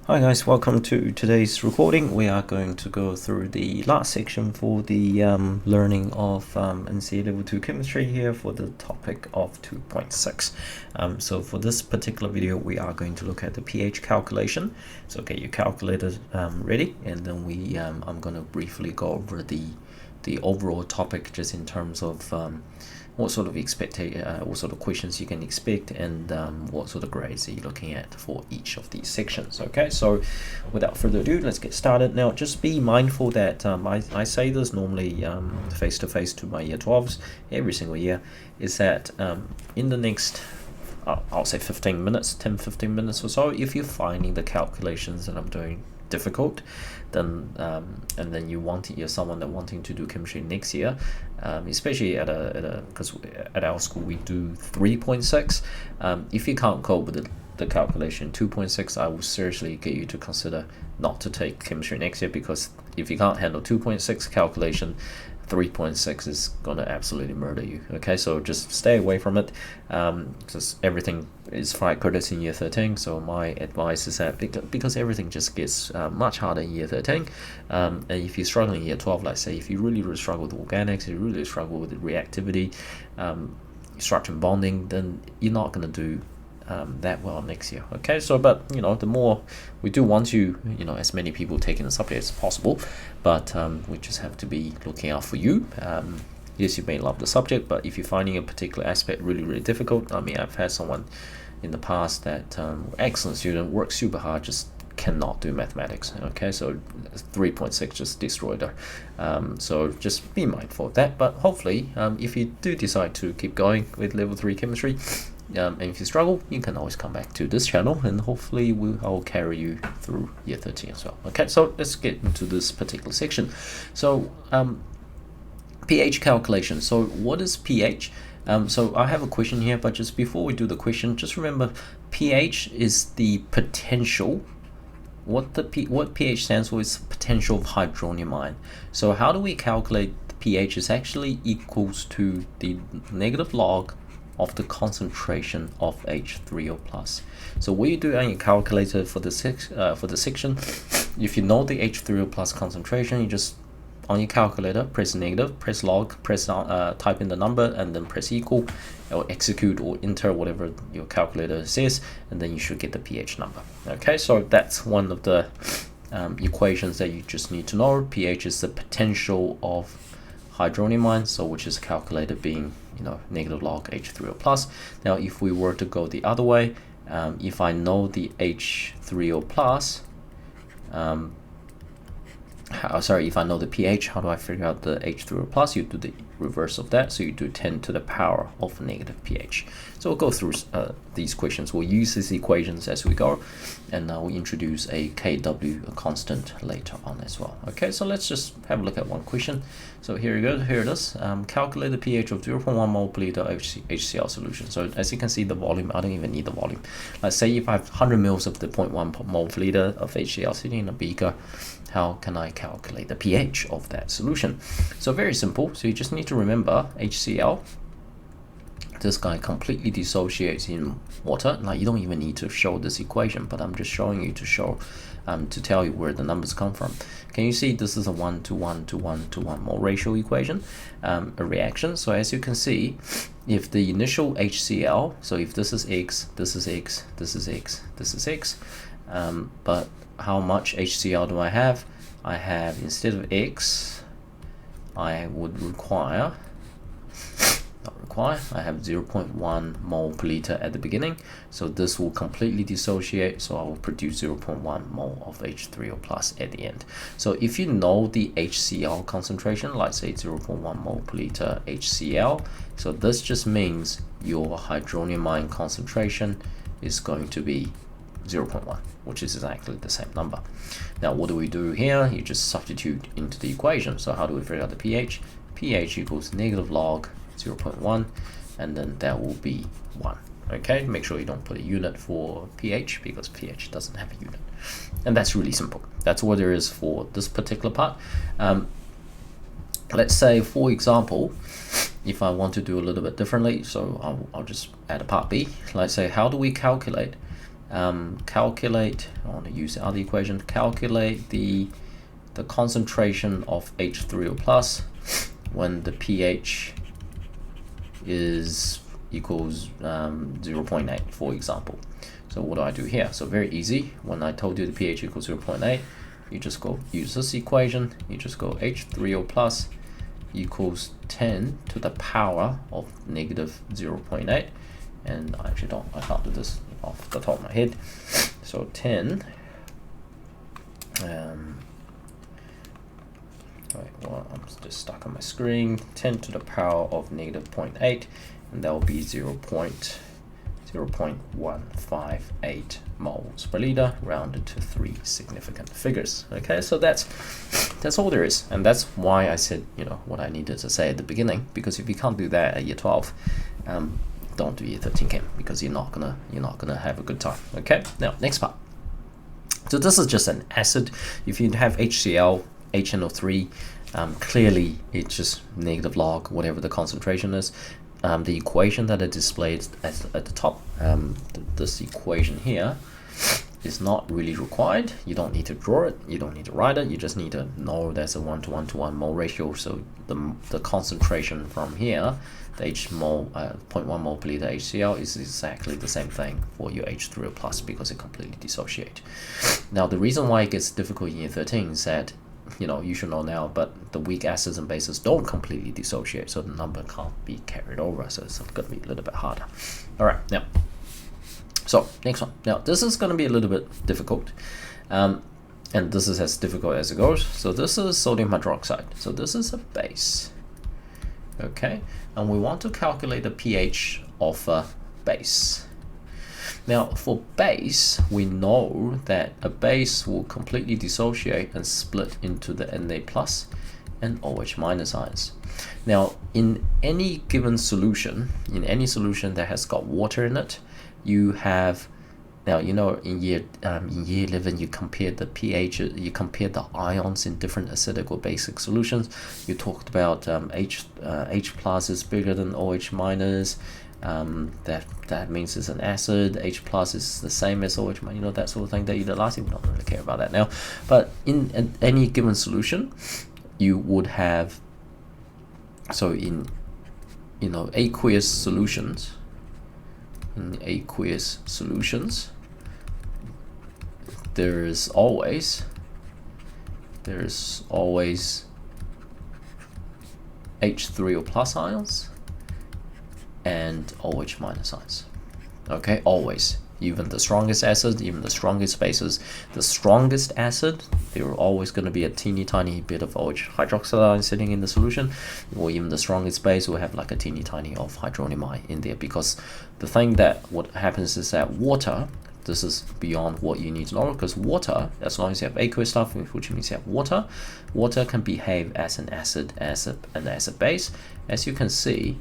Hi guys, welcome to today's recording. We are going to go through the last section for the learning of NCEA Level 2 Chemistry here for the topic of 2.6. So for this particular video, we are going to look at the pH calculation. So get your calculator ready, and then I'm going to briefly go over the overall topic just in terms of what sort of what sort of questions you can expect, and what sort of grades are you looking at for each of these sections. Okay, so without further ado, let's get started. Now, just be mindful that I say this normally face-to-face to my year 12s every single year, is that in the next I'll say 15 minutes, 10-15 minutes or so, if you're finding the calculations that I'm doing difficult, then and then you're someone that wanting to do chemistry next year, especially because at our school we do 3.6. If you can't cope with the calculation 2.6, I will seriously get you to consider not to take chemistry next year, because if you can't handle 2.6 calculation, 3.6 is going to absolutely murder you. Okay, so just stay away from it, because everything is 5 credits in year 13. So my advice is that because everything just gets much harder in year 13, and if you're struggling in year 12, like say if you really struggle with organics, you really struggle with reactivity, structure and bonding, then you're not going to do that well next year. Okay, so but the more we do want you, as many people taking the subject as possible, but we just have to be looking out for you. Yes, you may love the subject, but if you're finding a particular aspect really difficult, I mean, I've had someone in the past that excellent student, works super hard, just cannot do mathematics. Okay, so 3.6 just destroyed her. So just be mindful of that. But hopefully, if you do decide to keep going with level 3 chemistry, and if you struggle, you can always come back to this channel, and hopefully I'll carry you through year 13 as well. Okay, so let's get into this particular section. So pH calculation. So what is pH? So I have a question here, but just before we do the question, just remember pH is the potential. What pH stands for is potential of hydronium ion. So how do we calculate the pH? Is actually equals to the negative log of the concentration of H3O plus. So what you do on your calculator for the section, if you know the H3O plus concentration, you just on your calculator press negative, press log, press type in the number, and then press equal or execute or enter whatever your calculator says, and then you should get the pH number. Okay, so that's one of the equations that you just need to know. pH is the potential of hydronium ion, so which is calculated being negative log H3O plus. Now if we were to go the other way, if I know the H3O plus, if I know the pH, how do I figure out the H3O plus? You do the reverse of that, so you do 10 to the power of negative pH. So we'll go through these questions. We'll use these equations as we go, and now we introduce a KW, a constant, later on as well. Okay, so let's just have a look at one question. So here we go, here it is. Calculate the pH of 0.1 mole per liter HCl solution. So as you can see, the volume, I don't even need the volume. Let's say if I have 100 mils of the 0.1 mole per liter of HCl sitting in a beaker, how can I calculate the pH of that solution? So very simple. So you just need to remember HCl, this guy completely dissociates in water. Now you don't even need to show this equation, but I'm just showing you to show to tell you where the numbers come from. Can you see this is a 1 to 1 to 1 to 1 mole ratio equation, a reaction. So as you can see, if the initial HCl, so if this is X, this is X, this is X, this is X, but how much HCl do I have? I have, instead of X, I would require, I have 0.1 mole per liter at the beginning, so this will completely dissociate, so I will produce 0.1 mole of H3O plus at the end. So if you know the HCl concentration, like say 0.1 mole per liter HCl, so this just means your hydronium ion concentration is going to be 0.1, which is exactly the same number. Now what do we do here? You just substitute into the equation. So how do we figure out the pH? pH equals negative log 0.1, and then that will be 1. Okay, make sure you don't put a unit for pH, because pH doesn't have a unit. And that's really simple. That's what there is for this particular part. Let's say, for example, if I want to do a little bit differently, so I'll just add a part B. Let's say, how do we calculate calculate, I want to use the other equation, calculate the concentration of H3O plus when the pH is equals 0.8, for example. So what do I do here? So very easy. When I told you the pH equals 0.8, you just go use this equation. You just go H3O plus equals 10 to the power of negative 0.8. And I actually don't, I can't do this off the top of my head. So 10, well, I'm just stuck on my screen, 10 to the power of negative 0.8, and that will be 0.158 moles per liter, rounded to 3 significant figures. Okay, so that's all there is, and that's why I said, you know, what I needed to say at the beginning, because if you can't do that at year 12, don't do year 13 chem, because you're not gonna have a good time. Okay, now next part. So this is just an acid. If you have HCl, HNO3, clearly it's just negative log whatever the concentration is. The equation that I displayed at the top, this equation here, is not really required. You don't need to draw it, you don't need to write it, you just need to know there's a 1:1:1 mole ratio. So the concentration from here, the H mole, 0.1 mole per liter HCl, is exactly the same thing for your H3O plus, because it completely dissociates. Now the reason why it gets difficult in year 13 is that, you know, you should know now, but the weak acids and bases don't completely dissociate, so the number can't be carried over, so it's going to be a little bit harder. All right, now, so next one. Now this is going to be a little bit difficult, and this is as difficult as it goes. So this is sodium hydroxide. So this is a base, okay, and we want to calculate the pH of a base. Now for base, we know that a base will completely dissociate and split into the Na plus and OH minus ions. Now in any given solution, in any solution that has got water in it, you have, now you know in year 11 you compare the pH, you compare the ions in different acidic or basic solutions. You talked about H plus is bigger than OH minus. That means it's an acid. H plus is the same as OH, you know, that sort of thing that you did last year. We don't really care about that now. But in any given solution, you would have, so in, you know, aqueous solutions, there is always H3O plus ions and OH minus ions. Okay, always. Even the strongest acid, even the strongest bases, the strongest acid, there are always going to be a teeny tiny bit of OH hydroxide ion sitting in the solution, or even the strongest base will have like a teeny tiny of hydronium ion in there, because the thing that what happens is that water, this is beyond what you need to know, because water, as long as you have aqueous stuff, which means you have water, water can behave as an acid, as a base. As you can see,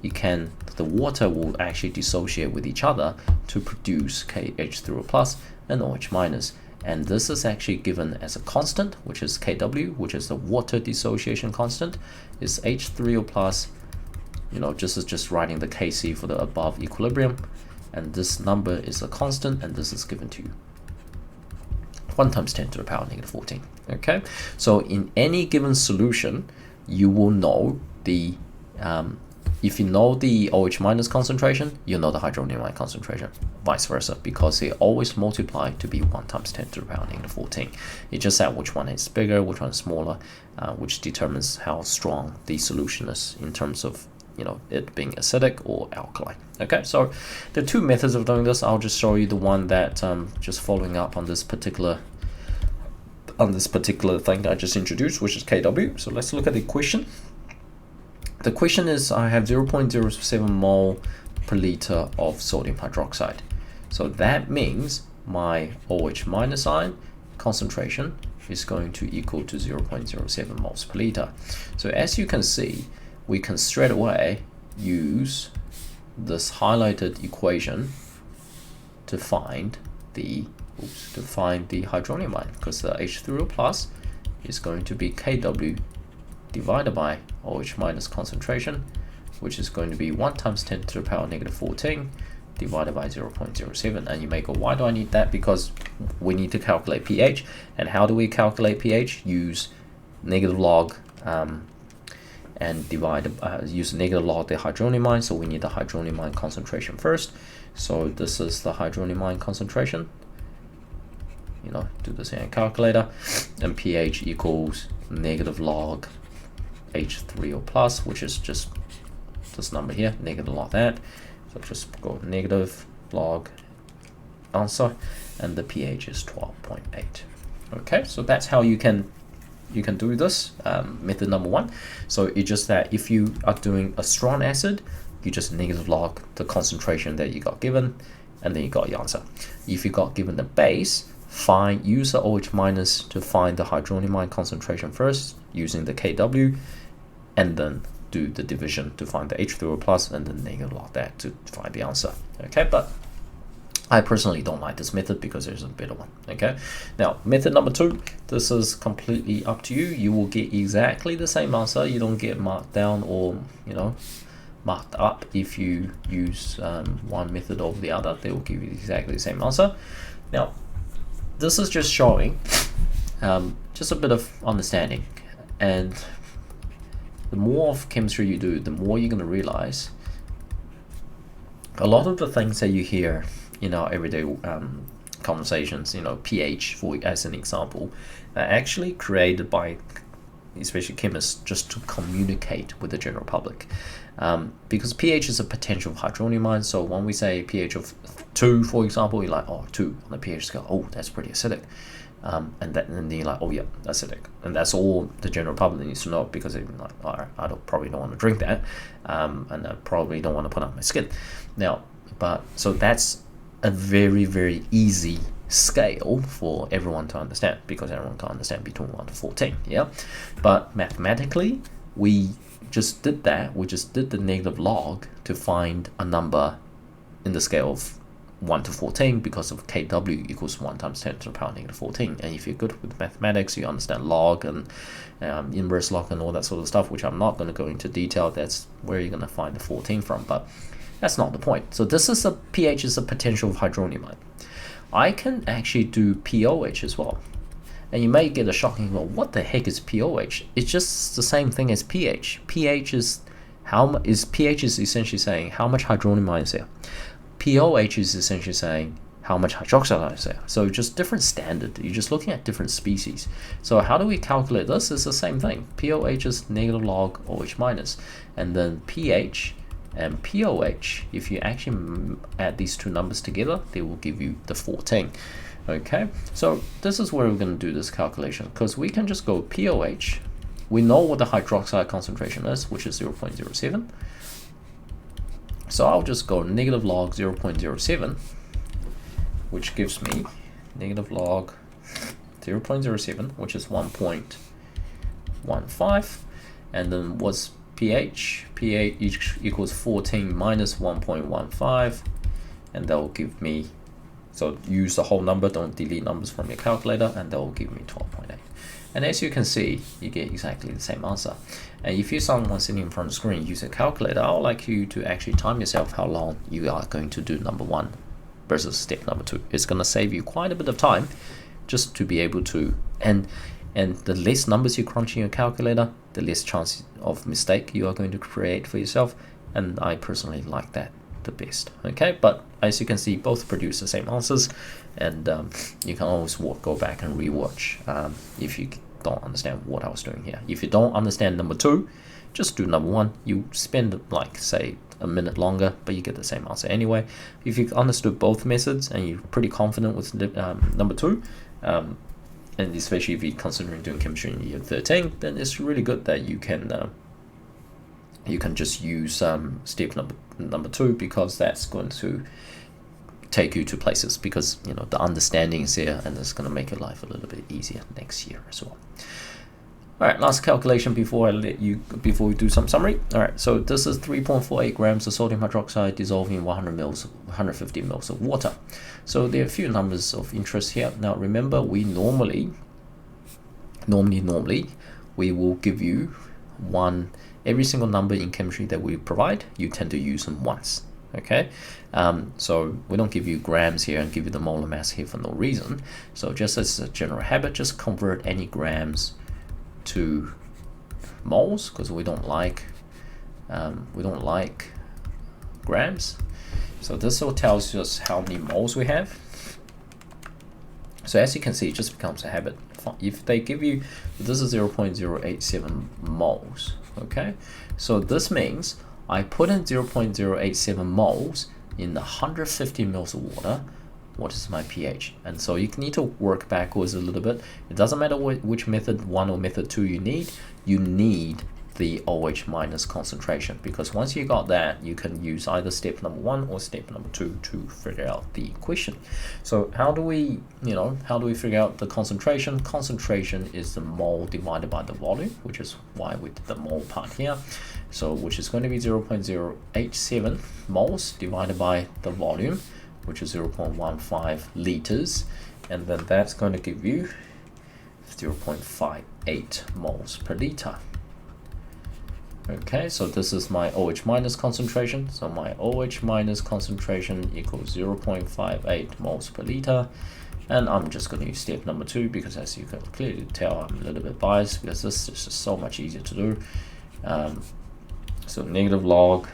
the water will actually dissociate with each other to produce KH3O plus and OH minus, and this is actually given as a constant, which is Kw, which is the water dissociation constant, is H3O plus, you know, just writing the Kc for the above equilibrium, and this number is a constant, and this is given to you 1 times 10 to the power negative 14. Okay, so in any given solution, you will know the if you know the OH minus concentration, you know the hydronium ion concentration, vice versa, because they always multiply to be 1 times 10 to the power negative 14. It's just that which one is bigger, which one is smaller, which determines how strong the solution is in terms of, you know, it being acidic or alkaline. Okay, so there are two methods of doing this. I'll just show you the one that just following up on this particular thing that I just introduced, which is Kw. So let's look at the equation. The question is, I have 0.07 mole per liter of sodium hydroxide. So that means my OH minus ion concentration is going to equal to 0.07 moles per liter. So as you can see, we can straight away use this highlighted equation to find the hydronium ion, because the H3O plus is going to be Kw divided by OH minus concentration, which is going to be 1 times 10 to the power negative 14 divided by 0.07. And you may go, why do I need that? Because we need to calculate pH. And how do we calculate pH? Use negative log and use negative log the hydronium ion. So we need the hydronium ion concentration first. So this is the hydronium ion concentration. Do this in a calculator, and pH equals negative log H3O plus, which is just this number here, negative log that. So just go negative log answer, and the pH is 12.8. Okay, so that's how you can do this method number one. So it's just that if you are doing a strong acid, you just negative log the concentration that you got given, and then you got your answer. If you got given the base, use the OH minus to find the hydronium ion concentration first using the KW, and then do the division to find the H3O plus, and then negative log that to find the answer. Okay, but I personally don't like this method because there's a better one. Okay, now method number two, this is completely up to you. You will get exactly the same answer. You don't get marked down or marked up if you use one method over the other. They will give you exactly the same answer. Now this is just showing just a bit of understanding, and the more of chemistry you do, the more you're going to realize a lot of the things that you hear in our everyday conversations, pH as an example, are actually created by especially chemists just to communicate with the general public. Because pH is a potential of hydronium ion, so when we say pH of 2, for example, you're like, oh, 2 on the pH scale, oh, that's pretty acidic. And then you're like, oh yeah, acidic. And that's all the general public needs to know, because they're like, oh, I probably don't want to drink that, and I probably don't want to put on my skin. Now, so that's a very, very easy scale for everyone to understand, because everyone can understand between 1 to 14, yeah? But mathematically, we just did that. We just did the negative log to find a number in the scale of 1 to 14 because of KW equals 1 times 10 to the power negative 14. And if you're good with mathematics, you understand log and inverse log and all that sort of stuff, which I'm not going to go into detail. That's where you're going to find the 14 from, but that's not the point. So this is pH is a potential of hydronium ion. I can actually do POH as well. And you may get a shocking, well, what the heck is POH? It's just the same thing as pH. pH is essentially saying how much hydronium ion is there. POH is essentially saying how much hydroxide ion is there. So just different standard. You're just looking at different species. So how do we calculate this? It's the same thing. POH is negative log OH minus. And then pH and POH, if you actually add these two numbers together, they will give you the 14. Okay, so this is where we're going to do this calculation, because we can just go POH. We know what the hydroxide concentration is, which is 0.07. So I'll just go negative log 0.07, which gives me negative log 0.07, which is 1.15. And then what's pH? pH equals 14 minus 1.15, and that will give me, so use the whole number, don't delete numbers from your calculator, and that will give me 12.8. And as you can see, you get exactly the same answer. And if you're someone sitting in front of the screen, use a calculator, I would like you to actually time yourself how long you are going to do number 1 versus step number 2. It's going to save you quite a bit of time just to be able to, and the less numbers you crunch in your calculator, the less chance of mistake you are going to create for yourself. And I personally like that the best. Okay, but as you can see, both produce the same answers, and you can always go back and rewatch if you don't understand what I was doing here. If you don't understand number 2, just do number 1. You spend like say a minute longer, but you get the same answer anyway. If you understood both methods and you're pretty confident with number 2, and especially if you're considering doing chemistry in year 13, then it's really good that you can just use step number 2, because that's going to take you to places, because the understanding is there, and it's going to make your life a little bit easier next year as well. All right, last calculation before we do some summary. All right, so this is 3.48 grams of sodium hydroxide dissolving in 150 mils of water. So there are a few numbers of interest here. Now remember, we normally we will give you every single number in chemistry that we provide, you tend to use them once. Okay, so we don't give you grams here and give you the molar mass here for no reason. So just as a general habit, just convert any grams to moles, because we don't like grams. So this all tells us how many moles we have. So as you can see, it just becomes a habit. If they give you, this is 0.087 moles, okay? So this means I put in 0.087 moles in 150 mils of water. What is my pH? And so you need to work backwards a little bit. It doesn't matter which method 1 or method 2 you need the OH minus concentration, because once you got that, you can use either step number 1 or step number 2 to figure out the equation. So how do we figure out the concentration? Concentration is the mole divided by the volume, which is why we did the mole part here. So which is going to be 0.087 moles divided by the volume, which is 0.15 liters, and then that's going to give you 0.58 moles per liter. Okay, so this is my OH minus concentration. So my OH minus concentration equals 0.58 moles per liter. And I'm just going to use step number 2 because, as you can clearly tell, I'm a little bit biased because this is just so much easier to do. So negative log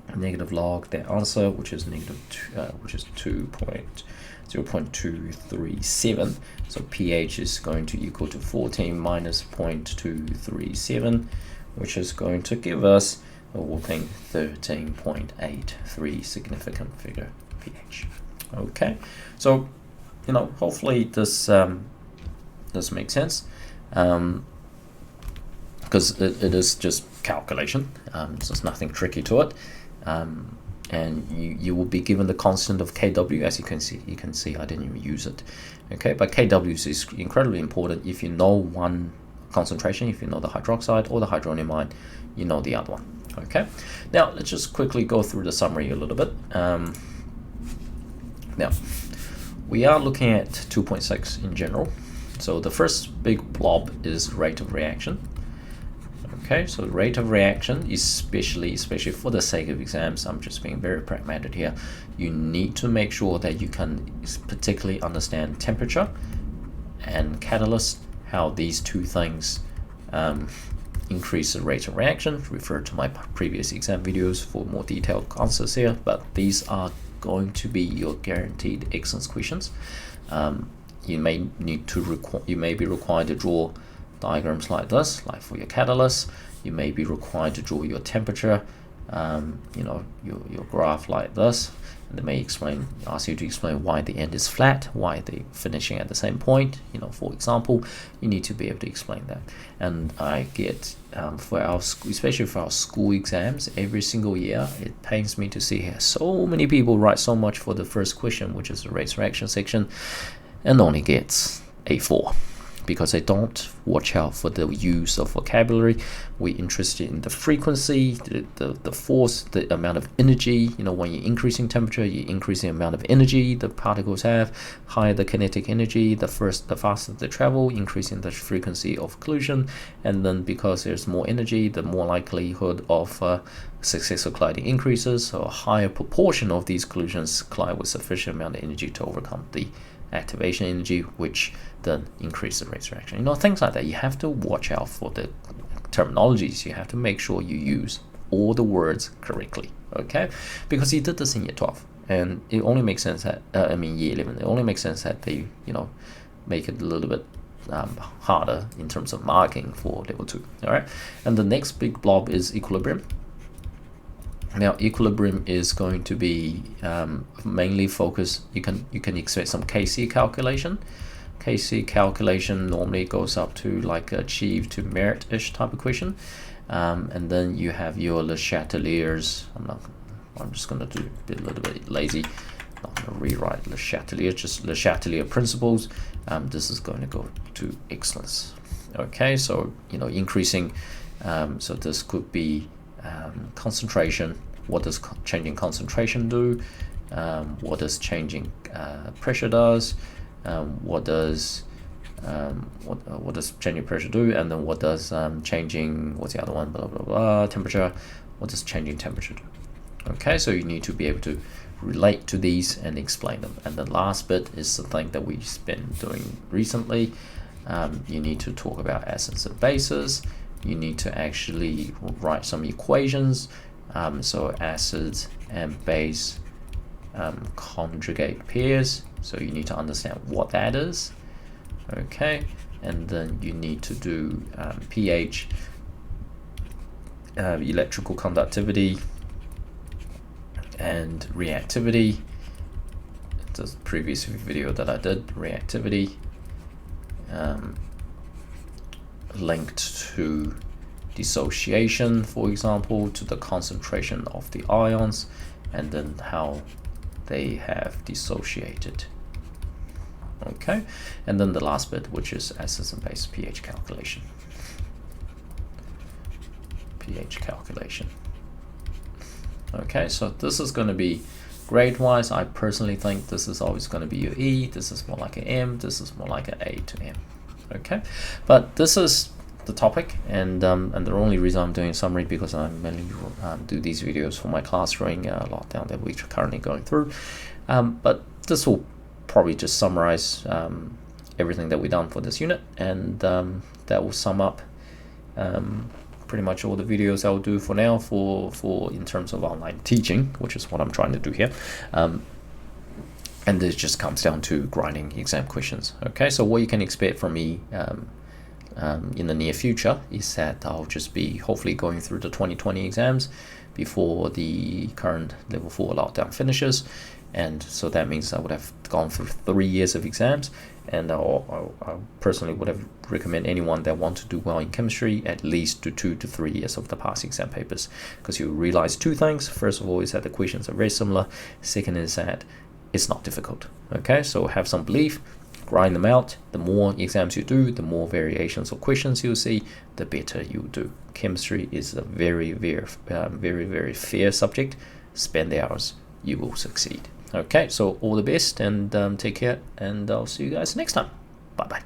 the answer, which is 0.237. So pH is going to equal to 14 minus 0.237, which is going to give us a whopping 13.83 significant figure pH. Okay, so hopefully this makes sense, because it is just calculation. So there's nothing tricky to it, and you will be given the constant of Kw. As you can see I didn't even use it. Okay, but Kw is incredibly important. If you know one concentration, if you know the hydroxide or the hydronium ion, you know the other one. Okay, now let's just quickly go through the summary a little bit. Now we are looking at 2.6 in general. So the first big blob is rate of reaction. Okay, so rate of reaction, especially for the sake of exams, I'm just being very pragmatic here. You need to make sure that you can particularly understand temperature and catalyst, how these two things increase the rate of reaction. Refer to my previous exam videos for more detailed answers here, but these are going to be your guaranteed excellence questions. You may be required to draw diagrams like this, like for your catalyst. You may be required to draw your temperature, your graph like this, and they may ask you to explain why the end is flat, why they're finishing at the same point. For example, you need to be able to explain that. And I get especially for our school exams, every single year, it pains me to see here so many people write so much for the first question, which is the rate of reaction section, and only gets a 4. Because they don't watch out for the use of vocabulary. We're interested in the frequency, the force, the amount of energy. When you're increasing temperature, you're increasing the amount of energy the particles have. Higher the kinetic energy, the faster they travel, increasing the frequency of collision. And then because there's more energy, the more likelihood of successful colliding increases. So a higher proportion of these collisions collide with sufficient amount of energy to overcome the activation energy, which then increase the rate of reaction. Things like that. You have to watch out for the terminologies. You have to make sure you use all the words correctly. Okay, because you did this in year 12, and it only makes sense that year 11. It only makes sense that they make it a little bit harder in terms of marking for level 2. All right, and the next big blob is equilibrium. Now equilibrium is going to be mainly focused. You can expect some Kc calculation. Kc calculation normally goes up to like achieve to merit-ish type equation, and then you have your Le Chatelier's. I'm just going to be a little bit lazy. I'm not going to rewrite Le Chatelier, just Le Chatelier principles. This is going to go to excellence. Okay, so increasing. So this could be concentration. What does changing concentration do? What does changing pressure does? What does changing pressure do? And then what does changing, what's the other one? Blah blah blah. Temperature. What does changing temperature do? Okay, so you need to be able to relate to these and explain them. And the last bit is the thing that we've been doing recently. You need to talk about acids and bases. You need to actually write some equations. So acids and base conjugate pairs. So you need to understand what that is. Okay, and then you need to do pH, electrical conductivity, and reactivity. The previous video that I did, reactivity, linked to dissociation, for example, to the concentration of the ions, and then how they have dissociated. Okay, and then the last bit, which is acids and base pH calculation. Okay, so this is going to be grade-wise. I personally think this is always going to be your E. This is more like an M. This is more like an A to M. Okay, but this is the topic, and the only reason I'm doing a summary because I mainly do these videos for my class during lockdown that we're currently going through. But this will probably just summarize everything that we've done for this unit, and that will sum up pretty much all the videos I'll do for now for in terms of online teaching, which is what I'm trying to do here. And this just comes down to grinding exam questions. Okay, so what you can expect from me in the near future is that I'll just be hopefully going through the 2020 exams before the current level 4 lockdown finishes, and so that means I would have gone through 3 years of exams. And I personally would have recommend anyone that want to do well in chemistry at least do 2 to 3 years of the past exam papers, because you realize two things. First of all is that the questions are very similar. Second is that it's not difficult. Okay, so have some belief, grind them out. The more exams you do, the more variations of questions you'll see, the better you do. Chemistry is a very, very fair subject. Spend the hours, you will succeed. Okay, so all the best, and take care, and I'll see you guys next time. Bye bye.